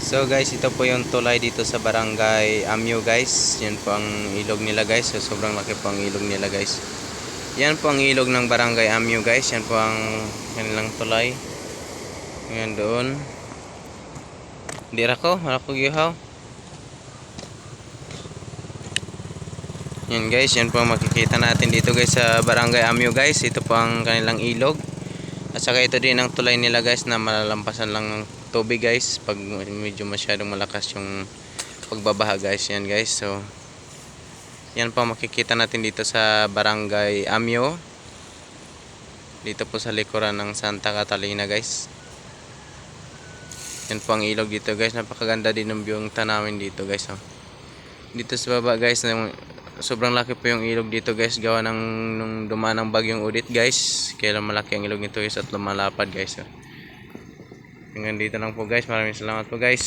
So guys, ito po yung tulay dito sa Barangay Amyo guys. Yan po ang ilog nila guys. So, sobrang laki po ang ilog nila guys. Yan po ang ilog ng Barangay Amyo guys. Yan po ang kanilang tulay. Yan doon. Hindi rako, rako gihaw. Yan guys, yan po ang makikita natin dito guys sa Barangay Amyo guys. Ito po ang kanilang ilog. At saka ito din ang tulay nila guys na malalampasan lang ng tubig guys pag medyo masyadong malakas yung pagbabaha guys. Yan guys, so yan po makikita natin dito sa Barangay Amyo, dito po sa likuran ng Santa Catalina guys. Yan po ang ilog dito guys. Napakaganda din ng view tanawin dito guys. Dito sa baba guys, sobrang laki po yung ilog dito guys, gawa ng nung dumaan ng bagyong Udit guys, kaya malaki ang ilog nito guys at lumalapad guys. Hanggang dito lang po guys, maraming salamat po guys.